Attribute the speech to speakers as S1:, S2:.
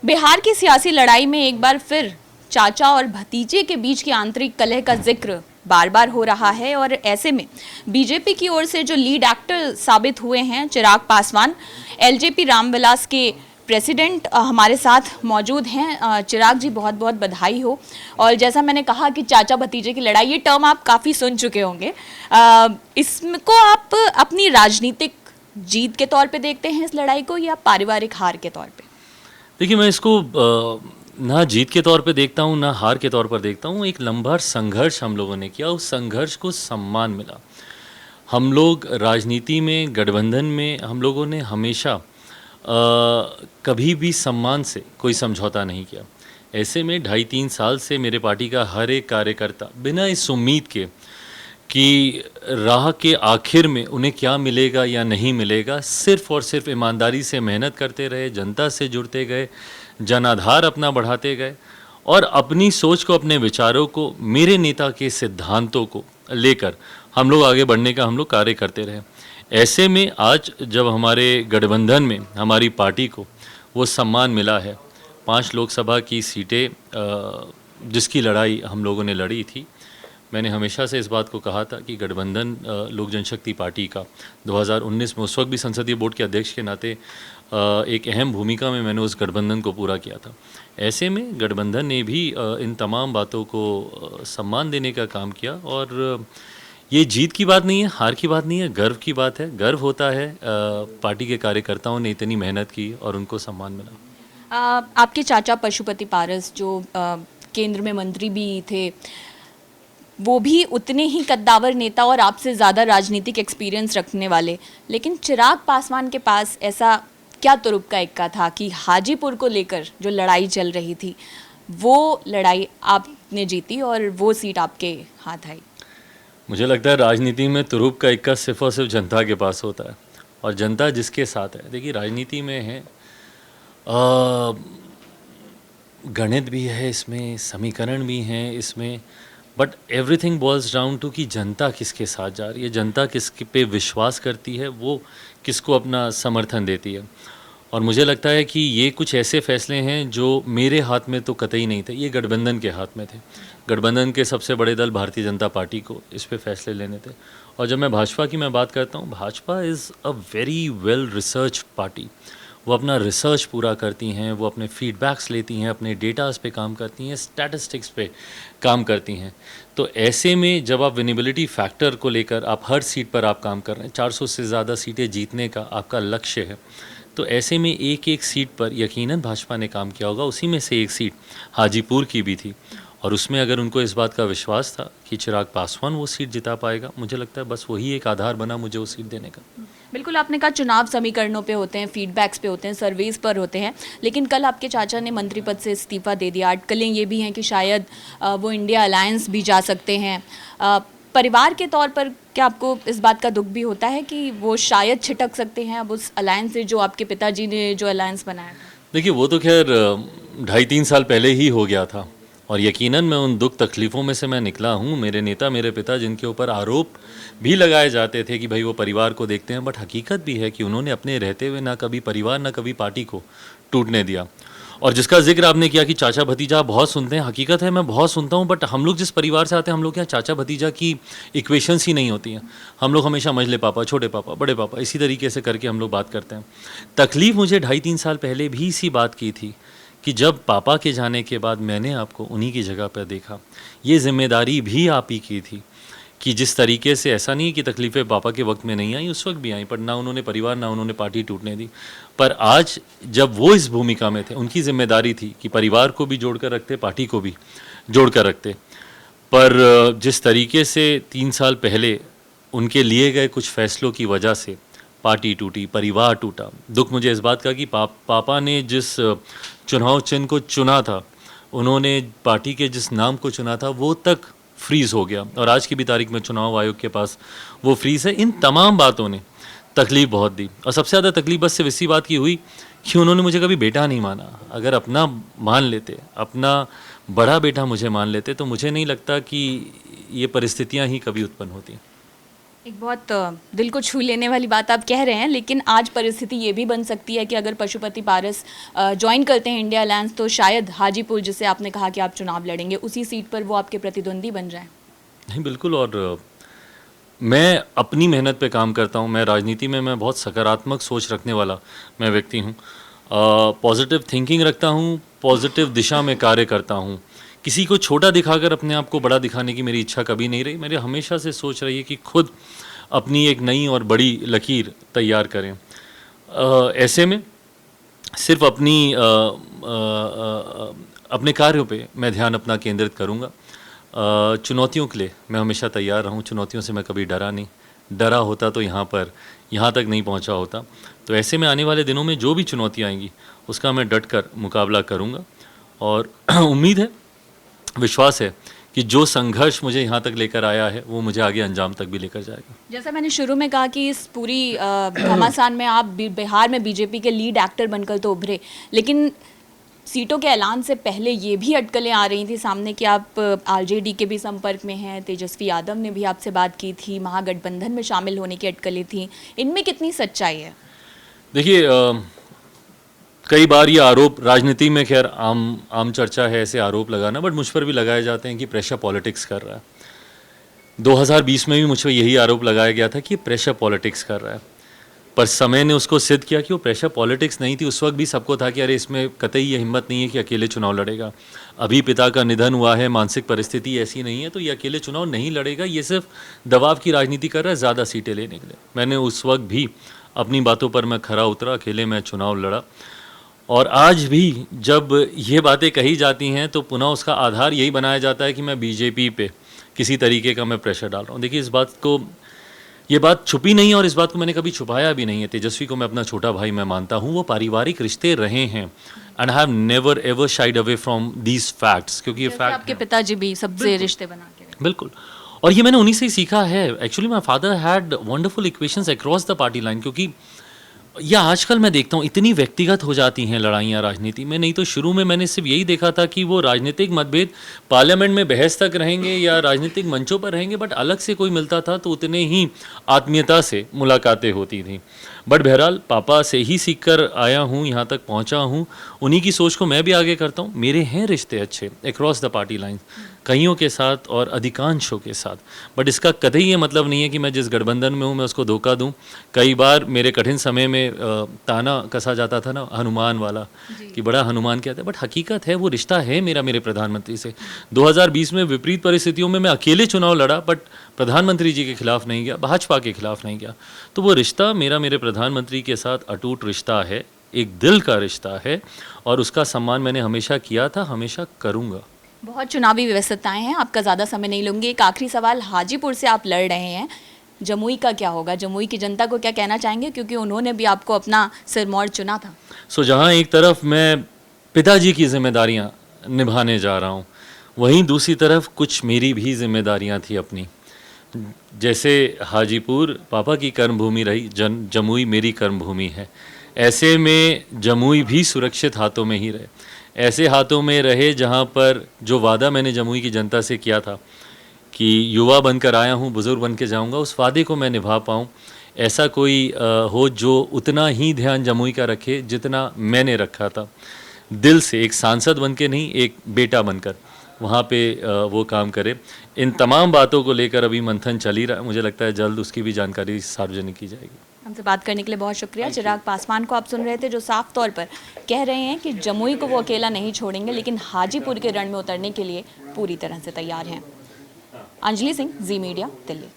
S1: बिहार की सियासी लड़ाई में एक बार फिर चाचा और भतीजे के बीच की आंतरिक कलह का जिक्र बार बार हो रहा है और ऐसे में बीजेपी की ओर से जो लीड एक्टर साबित हुए हैं चिराग पासवान, एलजेपी रामविलास के प्रेसिडेंट हमारे साथ मौजूद हैं। चिराग जी, बहुत बहुत बधाई हो। और जैसा मैंने कहा कि चाचा भतीजे की लड़ाई, ये टर्म आप काफ़ी सुन चुके होंगे। इसको आप अपनी राजनीतिक जीत के तौर पे देखते हैं इस लड़ाई को, या पारिवारिक हार के तौर पे?
S2: देखिए, मैं इसको ना जीत के तौर पे देखता हूँ ना हार के तौर पर देखता हूँ। एक लंबा संघर्ष हम लोगों ने किया, उस संघर्ष को सम्मान मिला। हम लोग राजनीति में, गठबंधन में हम लोगों ने हमेशा कभी भी सम्मान से कोई समझौता नहीं किया। ऐसे में 2.5-3 साल से मेरे पार्टी का हर एक कार्यकर्ता बिना इस उम्मीद के कि राह के आखिर में उन्हें क्या मिलेगा या नहीं मिलेगा, सिर्फ और सिर्फ ईमानदारी से मेहनत करते रहे, जनता से जुड़ते गए, जनाधार अपना बढ़ाते गए और अपनी सोच को, अपने विचारों को, मेरे नेता के सिद्धांतों को लेकर हम लोग आगे बढ़ने का हम लोग कार्य करते रहे। ऐसे में आज जब हमारे गठबंधन में हमारी पार्टी को वो सम्मान मिला है, 5 लोकसभा की सीटें जिसकी लड़ाई हम लोगों ने लड़ी थी, मैंने हमेशा से इस बात को कहा था कि गठबंधन लोक जनशक्ति पार्टी का 2019 में, उस वक्त भी संसदीय बोर्ड के अध्यक्ष के नाते एक अहम भूमिका में मैंने उस गठबंधन को पूरा किया था। ऐसे में गठबंधन ने भी इन तमाम बातों को सम्मान देने का काम किया और ये जीत की बात नहीं है, हार की बात नहीं है, गर्व की बात है। गर्व होता है पार्टी के कार्यकर्ताओं ने इतनी मेहनत की और उनको सम्मान मिला।
S1: आपके चाचा पशुपति पारस जो केंद्र में मंत्री भी थे, वो भी उतने ही कद्दावर नेता और आपसे ज़्यादा राजनीतिक एक्सपीरियंस रखने वाले, लेकिन चिराग पासवान के पास ऐसा क्या तुरुप का इक्का था कि हाजीपुर को लेकर जो लड़ाई चल रही थी वो लड़ाई आपने जीती और वो सीट आपके हाथ आई?
S2: मुझे लगता है राजनीति में तुरुप का इक्का सिर्फ और सिर्फ जनता के पास होता है और जनता जिसके साथ है। देखिए, राजनीति में है गणित भी है, इसमें समीकरण भी हैं, इसमें but everything boils down to कि जनता किसके साथ जा रही है, जनता किस पे विश्वास करती है, वो किसको अपना समर्थन देती है। और मुझे लगता है कि ये कुछ ऐसे फैसले हैं जो मेरे हाथ में तो कतई नहीं थे, ये गठबंधन के हाथ में थे। गठबंधन के सबसे बड़े दल भारतीय जनता पार्टी को इस पे फैसले लेने थे। और जब मैं भाजपा की बात करता हूँ, Bhajpa is a very well research party. वो अपना रिसर्च पूरा करती हैं, वो अपने फीडबैक्स लेती हैं, अपने डेटास पे काम करती हैं, स्टैटिस्टिक्स पे काम करती हैं। तो ऐसे में जब आप विनेबिलिटी फैक्टर को लेकर आप हर सीट पर आप काम कर रहे हैं, 400 से ज़्यादा सीटें जीतने का आपका लक्ष्य है, तो ऐसे में एक एक सीट पर यकीनन भाजपा ने काम किया होगा। उसी में से एक सीट हाजीपुर की भी थी और उसमें अगर उनको इस बात का विश्वास था कि चिराग पासवान वो सीट जिता पाएगा, मुझे लगता है बस वही एक आधार बना मुझे वो सीट देने का।
S1: बिल्कुल, आपने कहा चुनाव समीकरणों पे होते हैं, फीडबैक्स पे होते हैं, सर्वेज पर होते हैं, लेकिन कल आपके चाचा ने मंत्री पद से इस्तीफा दे दिया। अटकलें ये भी हैं कि शायद वो इंडिया अलायंस भी जा सकते हैं। परिवार के तौर पर क्या आपको इस बात का दुख भी होता है कि वो शायद छिटक सकते हैं अब उस अलायंस से, जो आपके पिताजी ने जो अलायंस बनाया था?
S2: देखिए, वो तो खैर 2.5-3 साल पहले ही हो गया था और यकीनन मैं उन दुख तकलीफ़ों में से मैं निकला हूँ। मेरे नेता, मेरे पिता, जिनके ऊपर आरोप भी लगाए जाते थे कि भाई वो परिवार को देखते हैं, बट हकीकत भी है कि उन्होंने अपने रहते हुए ना कभी परिवार ना कभी पार्टी को टूटने दिया। और जिसका जिक्र आपने किया कि चाचा भतीजा आप बहुत सुनते हैं, हकीकत है मैं बहुत सुनता हूँ, बट हम लोग जिस परिवार से आते हैं, हम लोग क्या चाचा भतीजा की इक्वेशंस ही नहीं होती हैं। हम लोग हमेशा मंझले पापा, छोटे पापा, बड़े पापा, इसी तरीके से करके हम लोग बात करते हैं। तकलीफ़ मुझे 2.5-3 साल पहले भी इसी बात की थी कि जब पापा के जाने के बाद मैंने आपको उन्हीं की जगह पर देखा। ये जिम्मेदारी भी आप ही की थी कि जिस तरीके से, ऐसा नहीं कि तकलीफ़ें पापा के वक्त में नहीं आई, उस वक्त भी आई, पर ना उन्होंने परिवार, ना उन्होंने पार्टी टूटने दी। पर आज जब वो इस भूमिका में थे, उनकी जिम्मेदारी थी कि परिवार को भी जोड़ कर रखते, पार्टी को भी जोड़ कर रखते। पर जिस तरीके से 3 साल पहले उनके लिए गए कुछ फैसलों की वजह से पार्टी टूटी, परिवार टूटा। दुख मुझे इस बात का कि पापा ने जिस चुनाव चिन्ह को चुना था, उन्होंने पार्टी के जिस नाम को चुना था, वो तक फ्रीज़ हो गया और आज की भी तारीख में चुनाव आयोग के पास वो फ्रीज़ है। इन तमाम बातों ने तकलीफ़ बहुत दी और सबसे ज़्यादा तकलीफ़ बस सिर्फ इसी बात की हुई कि उन्होंने मुझे कभी बेटा नहीं माना। अगर अपना मान लेते, अपना बड़ा बेटा मुझे मान लेते, तो मुझे नहीं लगता कि ये परिस्थितियाँ ही कभी उत्पन्न होती।
S1: एक बहुत दिल को छू लेने वाली बात आप कह रहे हैं, लेकिन आज परिस्थिति ये भी बन सकती है कि अगर पशुपति पारस ज्वाइन करते हैं इंडिया अलायंस, तो शायद हाजीपुर, जिसे आपने कहा कि आप चुनाव लड़ेंगे, उसी सीट पर वो आपके प्रतिद्वंदी बन जाए।
S2: नहीं, बिल्कुल। और मैं अपनी मेहनत पे काम करता हूँ। मैं राजनीति में मैं बहुत सकारात्मक सोच रखने वाला मैं व्यक्ति हूँ। पॉजिटिव थिंकिंग रखता हूँ, पॉजिटिव दिशा में कार्य करता हूँ। किसी को छोटा दिखाकर अपने आप को बड़ा दिखाने की मेरी इच्छा कभी नहीं रही। मेरी हमेशा से सोच रही है कि खुद अपनी एक नई और बड़ी लकीर तैयार करें। ऐसे में सिर्फ अपने कार्यों पे मैं ध्यान अपना केंद्रित करूँगा। चुनौतियों के लिए मैं हमेशा तैयार रहूँ। चुनौतियों से मैं कभी डरा नहीं। डरा होता तो यहाँ तक नहीं पहुँचा होता। तो ऐसे में आने वाले दिनों में जो भी चुनौतियाँ आएंगी उसका मैं डट कर मुकाबला करूँगा। और उम्मीद है, विश्वास है कि जो संघर्ष मुझे यहाँ तक लेकर आया है वो मुझे आगे अंजाम तक भी लेकर जाएगा।
S1: जैसा मैंने शुरू में कहा कि इस पूरी घमासान में आप बिहार में बीजेपी के लीड एक्टर बनकर तो उभरे, लेकिन सीटों के ऐलान से पहले ये भी अटकलें आ रही थी सामने कि आप आरजेडी के भी संपर्क में हैं। तेजस्वी यादव ने भी आपसे बात की थी, महागठबंधन में शामिल होने की अटकलें थी। इनमें कितनी सच्चाई है?
S2: देखिए, कई बार ये आरोप राजनीति में खैर आम चर्चा है ऐसे आरोप लगाना, बट मुझ पर भी लगाए जाते हैं कि प्रेशर पॉलिटिक्स कर रहा है। 2020 में भी मुझ पर यही आरोप लगाया गया था कि प्रेशर पॉलिटिक्स कर रहा है, पर समय ने उसको सिद्ध किया कि वो प्रेशर पॉलिटिक्स नहीं थी। उस वक्त भी सबको था कि अरे इसमें कतई ये हिम्मत नहीं है कि अकेले चुनाव लड़ेगा। अभी पिता का निधन हुआ है, मानसिक परिस्थिति ऐसी नहीं है, तो ये अकेले चुनाव नहीं लड़ेगा। ये सिर्फ दबाव की राजनीति कर रहा है ज़्यादा सीटें लेने के लिए। मैंने उस वक्त भी अपनी बातों पर मैं खरा उतरा, अकेले मैं चुनाव लड़ा। और आज भी जब ये बातें कही जाती हैं तो पुनः उसका आधार यही बनाया जाता है कि मैं बीजेपी पे किसी तरीके का मैं प्रेशर डाल रहा हूँ। देखिए, ये बात छुपी नहीं और इस बात को मैंने कभी छुपाया भी नहीं है। तेजस्वी को मैं अपना छोटा भाई मैं मानता हूँ। वो पारिवारिक रिश्ते रहे हैं and I have never ever shied away from these facts, क्योंकि ये फैक्ट
S1: आपके पिताजी भी सबसे रिश्ते बना के।
S2: बिल्कुल, और ये मैंने उन्हीं से ही सीखा है। Actually my father had wonderful equations across the party line, क्योंकि या आजकल मैं देखता हूँ इतनी व्यक्तिगत हो जाती हैं लड़ाइयाँ राजनीति में। नहीं तो शुरू में मैंने सिर्फ यही देखा था कि वो राजनीतिक मतभेद पार्लियामेंट में बहस तक रहेंगे या राजनीतिक मंचों पर रहेंगे, बट अलग से कोई मिलता था तो उतने ही आत्मीयता से मुलाकातें होती थी। बट बहरहाल पापा से ही सीख कर आया हूँ, यहाँ तक पहुँचा हूँ। उन्हीं की सोच को मैं भी आगे करता हूँ। मेरे हैं रिश्ते अच्छे अक्रॉस द पार्टी लाइन, कईयों के साथ और अधिकांशों के साथ, बट इसका कतई ये मतलब नहीं है कि मैं जिस गठबंधन में हूँ मैं उसको धोखा दूँ। कई बार मेरे कठिन समय में ताना कसा जाता था ना हनुमान वाला कि बड़ा हनुमान कहते हैं, बट हकीकत है वो रिश्ता है मेरा मेरे प्रधानमंत्री से। 2020 में विपरीत परिस्थितियों में मैं अकेले चुनाव लड़ा, बट प्रधानमंत्री जी के खिलाफ नहीं गया, भाजपा के खिलाफ नहीं गया। तो वो रिश्ता मेरा मेरे प्रधानमंत्री के साथ अटूट रिश्ता है, एक दिल का रिश्ता है, और उसका सम्मान मैंने हमेशा किया था, हमेशा करूँगा।
S1: बहुत चुनावी व्यस्तताएं हैं, आपका ज़्यादा समय नहीं लूँगी। एक आखिरी सवाल, हाजीपुर से आप लड़ रहे हैं, जमुई का क्या होगा? जमुई की जनता को क्या कहना चाहेंगे, क्योंकि उन्होंने भी आपको अपना सिरमौर चुना था?
S2: जहाँ एक तरफ मैं पिताजी की जिम्मेदारियाँ निभाने जा रहा हूँ, वहीं दूसरी तरफ कुछ मेरी भी जिम्मेदारियाँ थी अपनी। जैसे हाजीपुर पापा की कर्मभूमि रही, जमुई मेरी कर्मभूमि है। ऐसे में जमुई भी सुरक्षित हाथों में ही रहे, ऐसे हाथों में रहे जहाँ पर जो वादा मैंने जमुई की जनता से किया था कि युवा बनकर आया हूँ, बुज़ुर्ग बन के जाऊँगा, उस वादे को मैं निभा पाऊँ। ऐसा कोई हो जो उतना ही ध्यान जमुई का रखे जितना मैंने रखा था, दिल से, एक सांसद बन के नहीं, एक बेटा बनकर वहाँ पे वो काम करे। इन तमाम बातों को लेकर अभी मंथन चल ही रहा है, मुझे लगता है जल्द उसकी भी जानकारी सार्वजनिक की जाएगी।
S1: हमसे बात करने के लिए बहुत शुक्रिया। चिराग पासवान को आप सुन रहे थे, जो साफ तौर पर कह रहे हैं कि जमुई को वो अकेला नहीं छोड़ेंगे, लेकिन हाजीपुर के रण में उतरने के लिए पूरी तरह से तैयार हैं। अंजलि सिंह, जी मीडिया, दिल्ली।